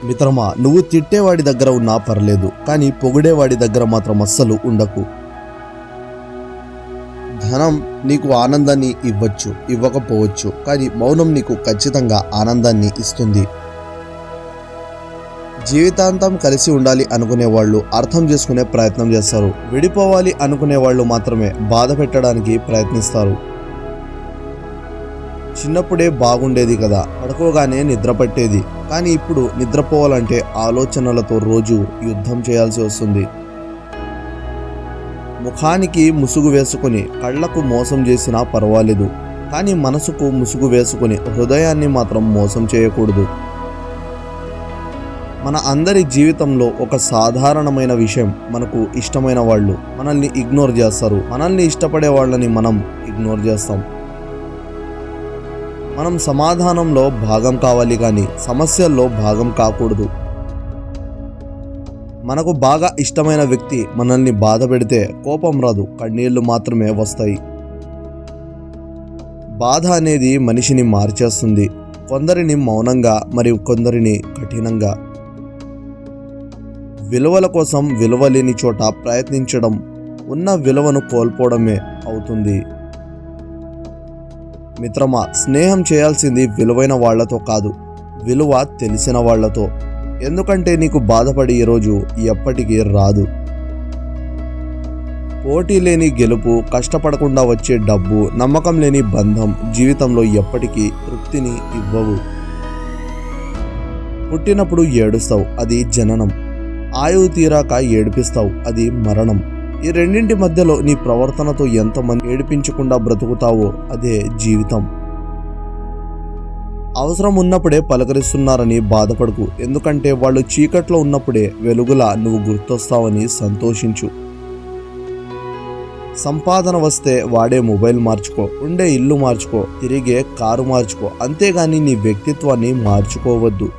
మిత్రమా, నువ్వు తిట్టేవాడి దగ్గర ఉన్నా పర్లేదు, కానీ పొగిడేవాడి దగ్గర మాత్రం అస్సలు ఉండకు. ధనం నీకు ఆనందాన్ని ఇవ్వచ్చు, ఇవ్వకపోవచ్చు, కానీ మౌనం నీకు ఖచ్చితంగా ఆనందాన్ని ఇస్తుంది. జీవితాంతం కలిసి ఉండాలి అనుకునే వాళ్ళు అర్థం చేసుకునే ప్రయత్నం చేస్తారు. విడిపోవాలి అనుకునే వాళ్ళు మాత్రమే బాధ పెట్టడానికి ప్రయత్నిస్తారు. చిన్నప్పుడే బాగుండేది కదా, పడుకోగానే నిద్ర పట్టేది, కానీ ఇప్పుడు నిద్రపోవాలంటే ఆలోచనలతో రోజు యుద్ధం చేయాల్సి వస్తుంది. ముఖానికి ముసుగు వేసుకుని కళ్లకు మోసం చేసినా పర్వాలేదు, కానీ మనసుకు ముసుగు వేసుకుని హృదయాన్ని మాత్రం మోసం చేయకూడదు. మన అందరి జీవితంలో ఒక సాధారణమైన విషయం, మనకు ఇష్టమైన వాళ్ళు మనల్ని ఇగ్నోర్ చేస్తారు. మనల్ని ఇష్టపడే వాళ్ళని మనం ఇగ్నోర్ చేస్తాం. మనం సమాధానంలో భాగం కావాలి, కానీ సమస్యల్లో భాగం కాకూడదు. మనకు బాగా ఇష్టమైన వ్యక్తి మనల్ని బాధ పెడితే కోపం రాదు, కన్నీళ్లు మాత్రమే వస్తాయి. బాధ అనేది మనిషిని మార్చేస్తుంది, కొందరిని మౌనంగా మరియు కొందరిని కఠినంగా. విలువల కోసం విలువ లేని చోట ప్రయత్నించడం ఉన్న విలువను కోల్పోవడమే అవుతుంది. మిత్రమా, స్నేహం చేయాల్సింది విలువైన వాళ్లతో కాదు, విలువ తెలిసిన వాళ్లతో. ఎందుకంటే నీకు బాధపడి ఈరోజు ఎప్పటికీ రాదు. పోటీ లేని గెలుపు, కష్టపడకుండా వచ్చే డబ్బు, నమ్మకం లేని బంధం జీవితంలో ఎప్పటికీ తృప్తిని ఇవ్వవు. పుట్టినప్పుడు ఏడుస్తావు, అది జననం. ఆయువు తీరాక ఏడిపిస్తావు, అది మరణం. ఈ రెండింటి మధ్యలో నీ ప్రవర్తనతో ఎంతమంది ఏడిపించకుండా బ్రతుకుతావో అదే జీవితం. అవసరం ఉన్నప్పుడే పలకరిస్తున్నారని బాధపడకు, ఎందుకంటే వాళ్ళు చీకట్లో ఉన్నప్పుడే వెలుగులా నువ్వు గుర్తొస్తావని సంతోషించు. సంపాదన వస్తే వాడే మొబైల్ మార్చుకో, ఉండే ఇల్లు మార్చుకో, తిరిగే కారు మార్చుకో, అంతేగాని నీ వ్యక్తిత్వాన్ని మార్చుకోవద్దు.